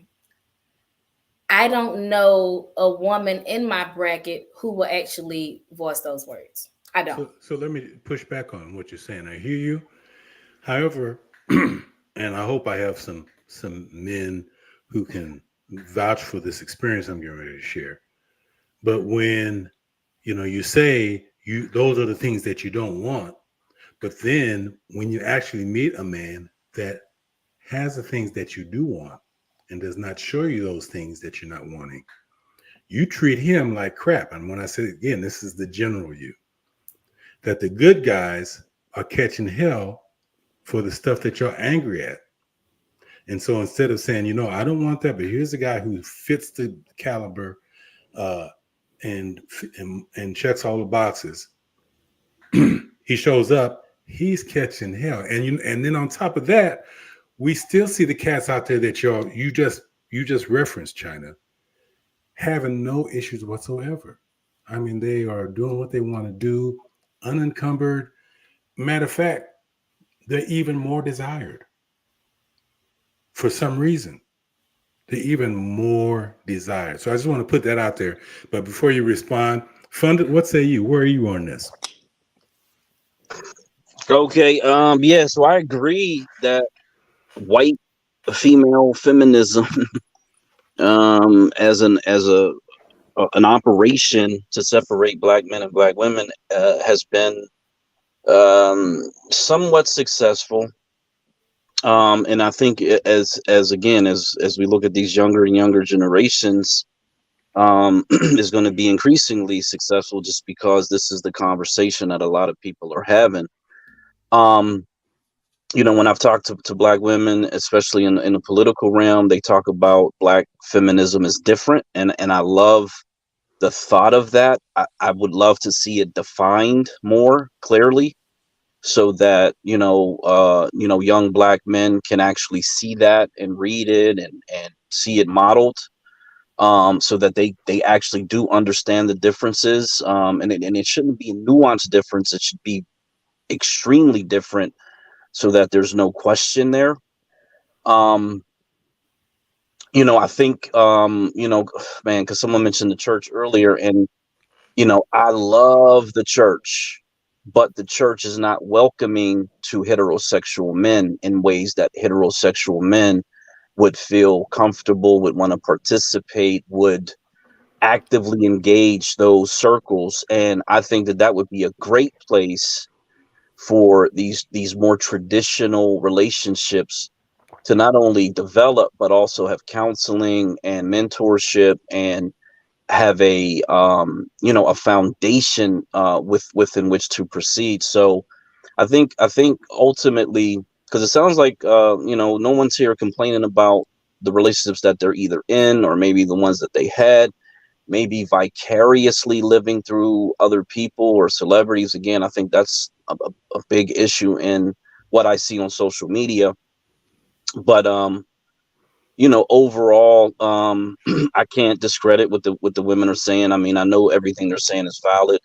don't know a woman in my bracket who will actually voice those words. I don't. So let me push back on what you're saying. I hear you. However, and I hope I have some men who can vouch for this experience I'm getting ready to share. But when you say those are the things that you don't want, but then when you actually meet a man that has the things that you do want, and does not show you those things that you're not wanting, you treat him like crap. And when I say again, this is the general you, that the good guys are catching hell for the stuff that you're angry at. And so instead of saying, I don't want that, but here's a guy who fits the caliber uh, and checks all the boxes, he shows up, he's catching hell. And then on top of that, we still see the cats out there that you just referenced, China, having no issues whatsoever. I mean, they are doing what they want to do, unencumbered. Matter of fact, they're even more desired for some reason. They're even more desired. So I just want to put that out there. But before you respond, Funded, what say you? Where are you on this? Okay. Yeah. So I agree that white female feminism, as an operation to separate black men and black women, has been somewhat successful. And I think as again as we look at these younger and younger generations, is going to be increasingly successful just because this is the conversation that a lot of people are having. Um, when I've talked to black women, especially in the political realm, they talk about black feminism is different, and I love the thought of that. I would love to see it defined more clearly so that young black men can actually see that and read it and see it modeled, so that they actually do understand the differences, and it shouldn't be a nuanced difference. It should be extremely different so that there's no question there. um I think, man, because someone mentioned the church earlier, and I love the church, but the church is not welcoming to heterosexual men in ways that heterosexual men would feel comfortable, would want to participate, would actively engage those circles. And I think that that would be a great place for these more traditional relationships to not only develop but also have counseling and mentorship and have a foundation within which to proceed. So I think ultimately, because it sounds like no one's here complaining about the relationships that they're either in or maybe the ones that they had, maybe vicariously living through other people or celebrities. Again, I think that's a big issue in what I see on social media. But overall, I can't discredit what the women are saying. I mean, I know everything they're saying is valid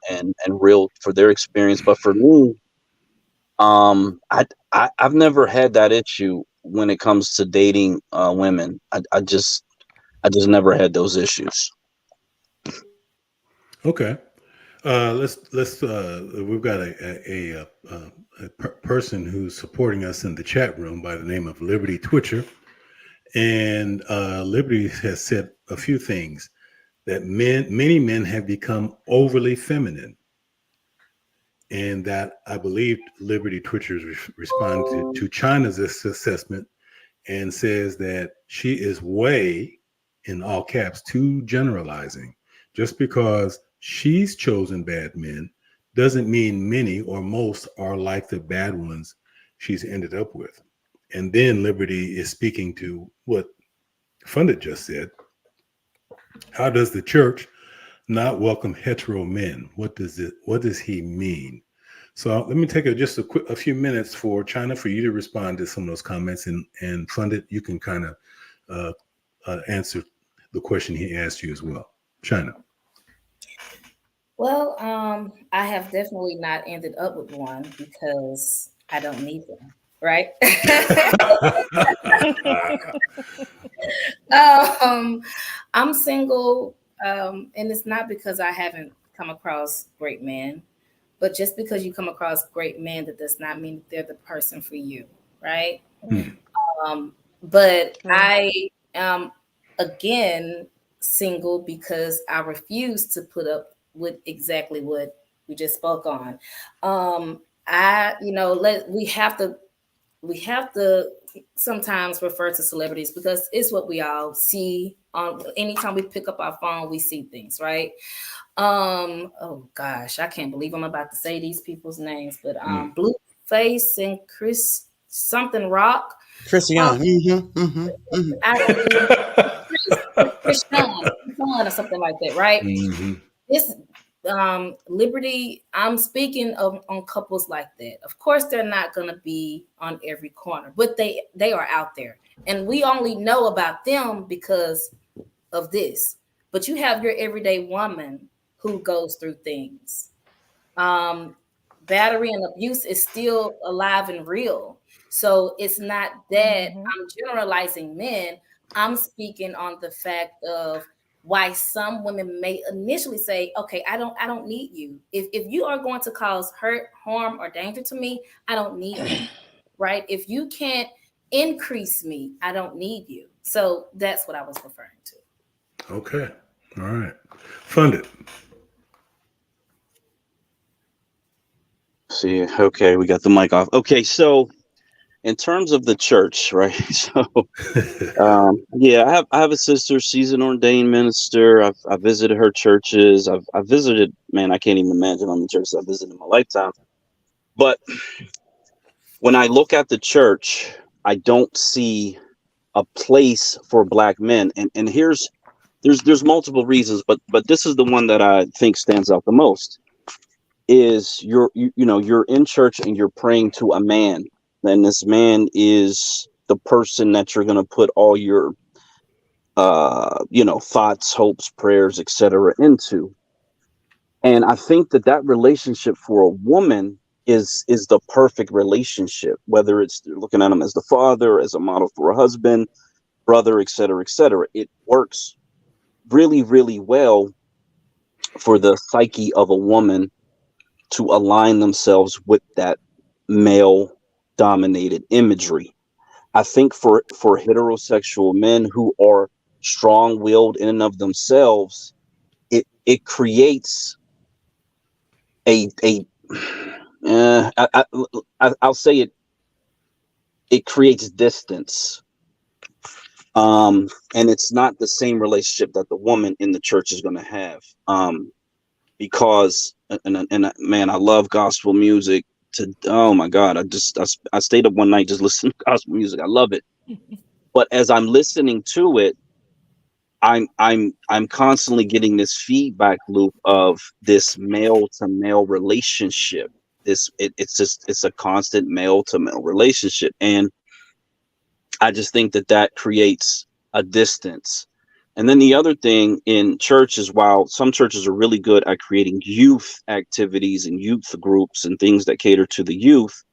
and real for their experience, but for me, I've never had that issue when it comes to dating women. I just never had those issues. Okay. Let's we've got a person who's supporting us in the chat room by the name of Liberty Twitcher. And Liberty has said a few things that many men have become overly feminine. And that I believe Liberty Twitcher responded to China's assessment and says that she is way, in all caps, too generalizing. Just because she's chosen bad men doesn't mean many or most are like the bad ones she's ended up with. And then Liberty is speaking to what Funded just said. How does the church not welcome hetero men? What does he mean? So let me take just a few minutes for China for you to respond to some of those comments, and Funded, you can kind of answer the question he asked you as well. China. Well, I have definitely not ended up with one because I don't need them, right? I'm single, and it's not because I haven't come across great men, but just because you come across great men, that does not mean they're the person for you, right? But I am again single because I refuse to put up with exactly what we just spoke on. We have to we have to sometimes refer to celebrities because it's what we all see on anytime we pick up our phone, we see things, right? Oh gosh, I can't believe I'm about to say these people's names, but Blueface and Chris something Rock. Chris Young. I, Chris Sean or something like that, right? This Liberty, I'm speaking of on couples like that. Of course, they're not going to be on every corner, but they are out there, and we only know about them because of this. But you have your everyday woman who goes through things. Battery and abuse is still alive and real. So it's not that I'm generalizing men. I'm speaking on the fact of why some women may initially say, okay, I don't need you. If you are going to cause hurt, harm, or danger to me, I don't need you. Right? If you can't increase me, I don't need you. So that's what I was referring to. Okay. All right. Funded. See, okay, we got the mic off. Okay, so in terms of the church, right? So, yeah, I have a sister. She's an ordained minister. I've visited her churches. I've visited, man, I can't even imagine how many churches I've visited in my lifetime. But when I look at the church, I don't see a place for Black men. And there's multiple reasons, but this is the one that I think stands out the most. Is you're in church and you're praying to a man, and this man is the person that you're going to put all your thoughts, hopes, prayers, etc. into. And I think that relationship for a woman is the perfect relationship, whether it's looking at him as the father, as a model for a husband, brother, etc., etc. It works really, really well for the psyche of a woman to align themselves with that male dominated imagery. I think for heterosexual men who are strong willed in and of themselves, it creates I'll say it creates distance. And it's not the same relationship that the woman in the church is going to have. Because man, I love gospel music. Oh my God, I stayed up one night just listening to gospel music. I love it. But as I'm listening to it, I'm constantly getting this feedback loop of this male to male relationship. It's a constant male to male relationship, and I just think that creates a distance. And then the other thing in church is, while some churches are really good at creating youth activities and youth groups and things that cater to the youth,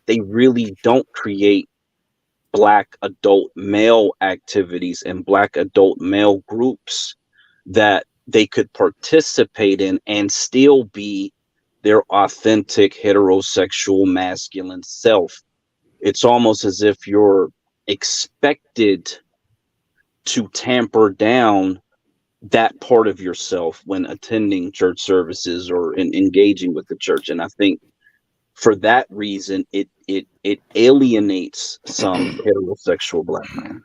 they really don't create Black adult male activities and Black adult male groups that they could participate in and still be their authentic heterosexual masculine self. It's almost as if you're expected to tamper down that part of yourself when attending church services or engaging with the church. And I think for that reason, it alienates some heterosexual Black men.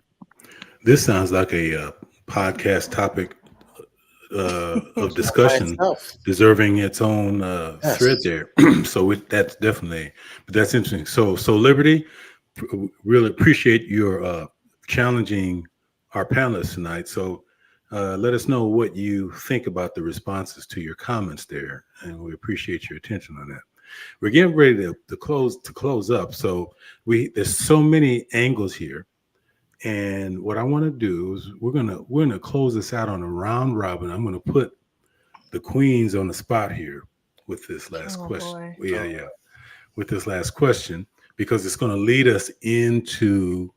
This sounds like a podcast topic of discussion, deserving its own thread there. So that's definitely, but that's interesting. So Liberty, really appreciate your challenging our panelists tonight. So let us know what you think about the responses to your comments there, and we appreciate your attention on that. We're getting ready to close up. So there's so many angles here, and what I want to do is we're gonna close this out on a round robin. I'm gonna put the queens on the spot here with this last question. Yeah, with this last question, because it's going to lead us into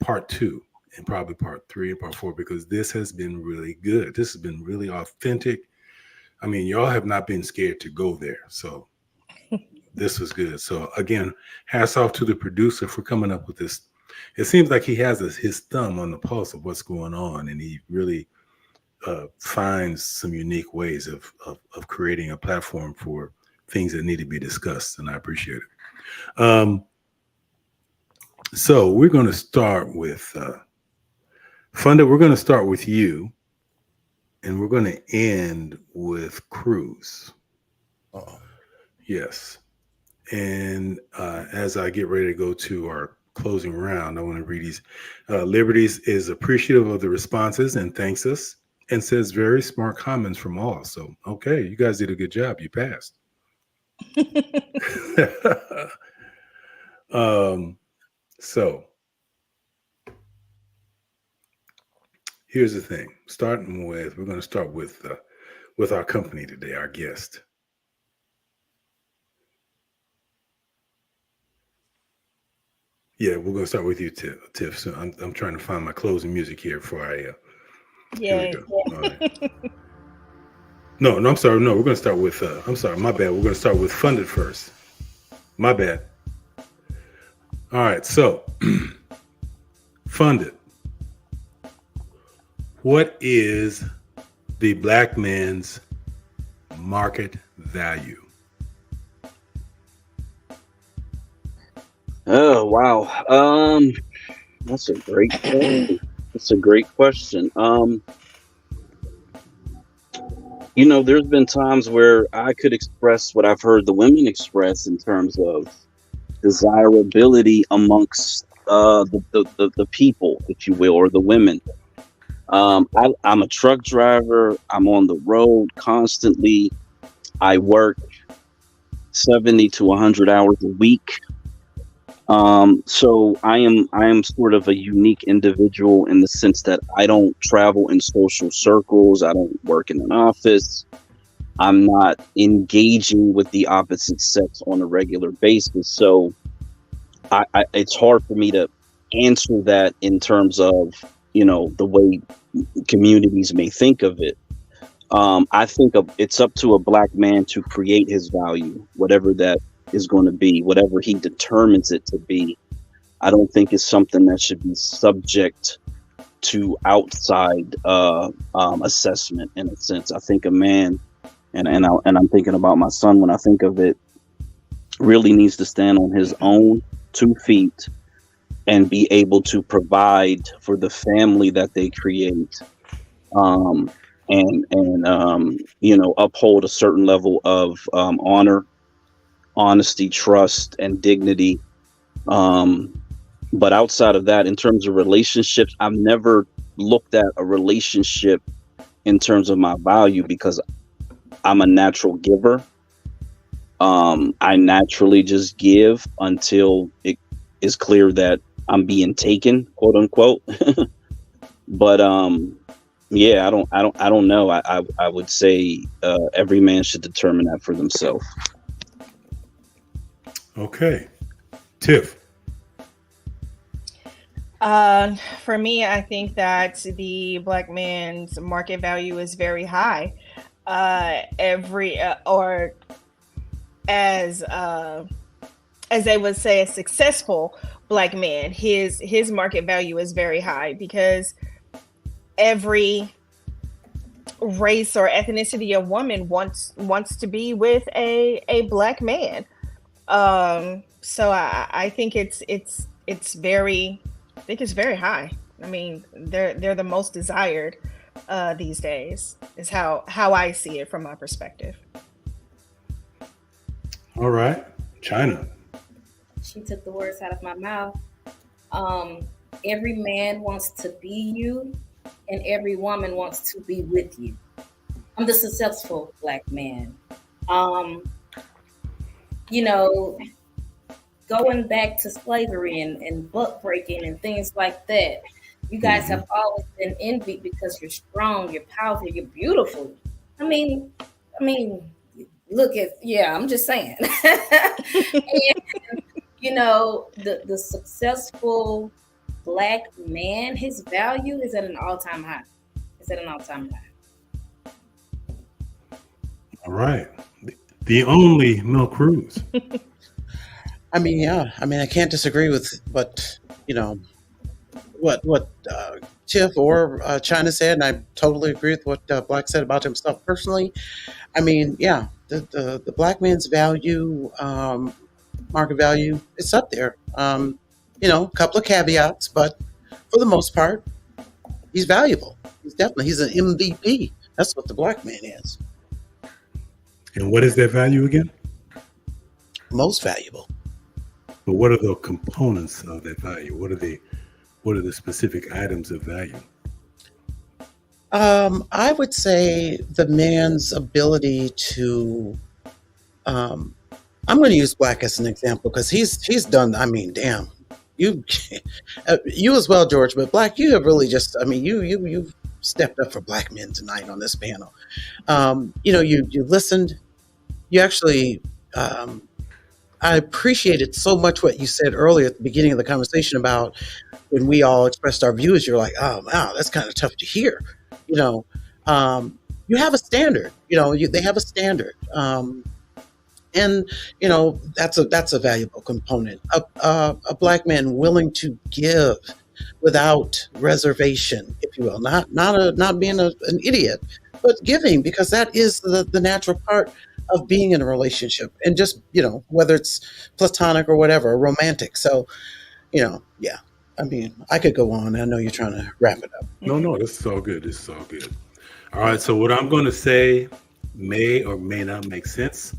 part 2 and probably part 3 and part 4, because this has been really good. This has been really authentic. I mean, y'all have not been scared to go there. So this was good. So again, hats off to the producer for coming up with this. It seems like he has his thumb on the pulse of what's going on, and he really finds some unique ways of creating a platform for things that need to be discussed, and I appreciate it. So we're going to start with Funda. We're going to start with you, and we're going to end with Cruz. Oh, Yes. And as I get ready to go to our closing round, I want to read these. Liberties is appreciative of the responses and thanks us and says very smart comments from all. So, okay, you guys did a good job. You passed. um, so, here's the thing. We're going to start with our company today, our guest. Yeah, we're going to start with you, Tiff. So I'm trying to find my closing music here before I. Here we Yay. go. All right. No, I'm sorry. No, we're going to start with. I'm sorry, my bad. We're going to start with funded first. My bad. All right. So, funded. What is the black man's market value? Oh wow. That's a great question. That's a great question. There's been times where I could express what I've heard the women express in terms of desirability amongst the people, if you will, or the women. I'm a truck driver. I'm on the road constantly. I work 70 to 100 hours a week. So I am sort of a unique individual in the sense that I don't travel in social circles. I don't work in an office. I'm not engaging with the opposite sex on a regular basis. So it's hard for me to answer that in terms of, the way communities may think of it. I think it's up to a black man to create his value, whatever that is going to be, whatever he determines it to be. I don't think it's something that should be subject to outside assessment. In a sense, I think a man, and I'm thinking about my son when I think of it, really needs to stand on his own 2 feet and be able to provide for the family that they create. And uphold a certain level of honor, honesty, trust, and dignity. But outside of that, in terms of relationships, I've never looked at a relationship in terms of my value because I'm a natural giver. I naturally just give until it is clear that I'm being taken, quote unquote. But yeah, I don't know. I would say every man should determine that for themselves. Okay, Tiff. For me, I think that the black man's market value is very high. Or as they would say, a successful black man, his market value is very high because every race or ethnicity of woman wants to be with a black man. So I think it's very high. I mean, they're the most desired these days, is how I see it from my perspective. All right, China. She took the words out of my mouth. Every man wants to be you, and every woman wants to be with you. I'm the successful black man. Um, you know, Going back to slavery and buck breaking and things like that, you guys Mhm. have always been envied because you're strong, you're powerful, you're beautiful. I mean, I mean, look at yeah. I'm just saying. And the successful black man, his value is at an all-time high. It's at an all-time high. All right. The only Mel Cruz. I mean, yeah. I mean, I can't disagree with what you know what Tiff or China said, and I totally agree with what Black said about himself personally. I mean, yeah, the black man's value, market value, it's up there. A couple of caveats, but for the most part, he's valuable. He's an MVP. That's what the black man is. And what is their value again? Most valuable. But what are the components of that value? What are the specific items of value? I would say the man's ability to. I'm going to use Black as an example because he's done. I mean, damn, you you as well, George. But Black, you have really just. I mean, you've stepped up for Black men tonight on this panel. You listened. You actually. I appreciated so much what you said earlier at the beginning of the conversation about when we all expressed our views. You're like, oh wow, that's kind of tough to hear. You have a standard. They have a standard. And that's a valuable component. A black man willing to give without reservation, if you will, not being an idiot, but giving, because that is the natural part of being in a relationship, and just whether it's platonic or whatever, romantic. So yeah. I mean, I could go on. I know you're trying to wrap it up. No, this is all good. All right. So what I'm going to say may or may not make sense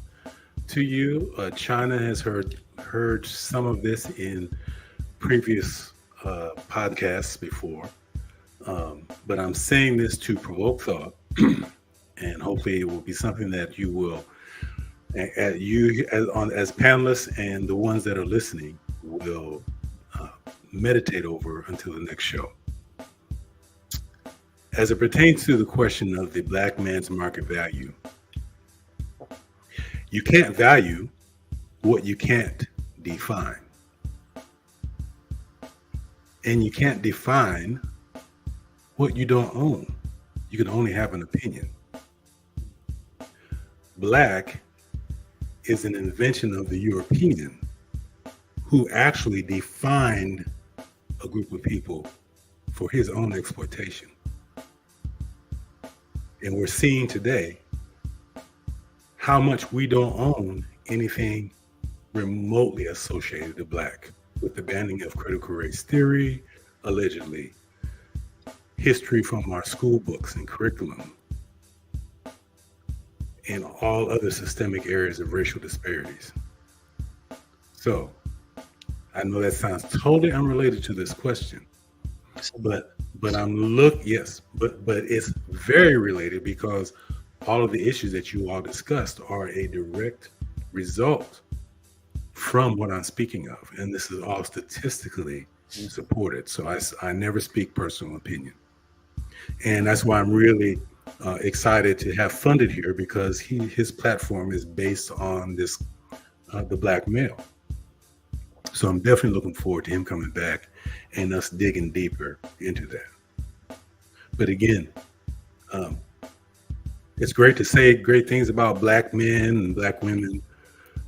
to you. China has heard some of this in previous podcasts before, but I'm saying this to provoke thought, and hopefully it will be something that you will, as panelists and the ones that are listening, will meditate over until the next show. As it pertains to the question of the black man's market value, you can't value what you can't define. And you can't define what you don't own. You can only have an opinion. Black is an invention of the European, who actually defined a group of people for his own exploitation. And we're seeing today how much we don't own anything remotely associated to black, with the banning of critical race theory, allegedly, history from our school books and curriculum, and all other systemic areas of racial disparities. So, I know that sounds totally unrelated to this question, but it's very related, because all of the issues that you all discussed are a direct result from what I'm speaking of, and this is all statistically supported. So I never speak personal opinion, and that's why I'm really excited to have Funded here, because his platform is based on this the black male. So I'm definitely looking forward to him coming back and us digging deeper into that. But again, it's great to say great things about black men and black women,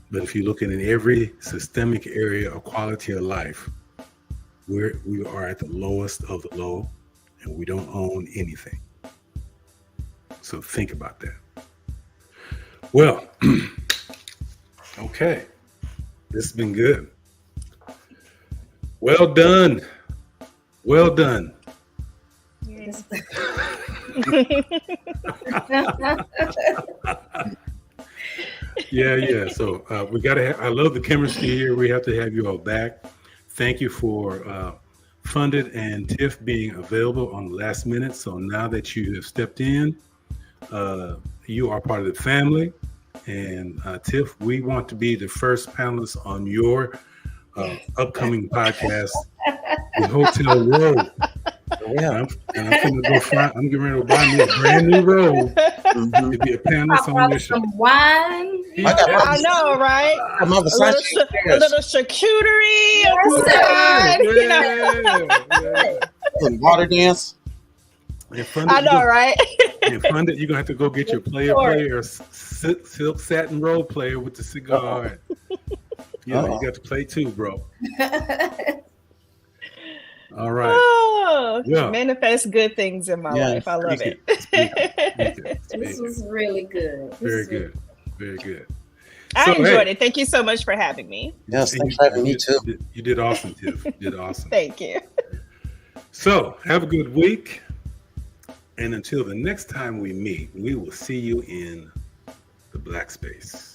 but if you're looking in every systemic area of quality of life, we are at the lowest of the low, and we don't own anything. So think about that. Well, okay, this has been good. Well done. Yes. Yeah. So we I love the chemistry here. We have to have you all back. Thank you for Funded and Tiff being available on the last minute. So now that you have stepped in, you are part of the family. And Tiff, we want to be the first panelist on your upcoming podcast, The Hotel Road. Yeah, I'm getting ready to buy me a brand new robe to be a panelist on your show. Some wine. I know, right? A little charcuterie. Some water dance. I know, right? And Funded, you're gonna have to go get your player, silk satin robe player with the cigar. You got to play too, bro. All right. Oh, yeah. Manifest good things in my life. I love it. This was really good. Very good. I enjoyed hey, it. Thank you so much for having me. Yes, thanks for having me too. You did awesome, Tiff. You did awesome. Thank you. So have a good week. And until the next time we meet, we will see you in the black space.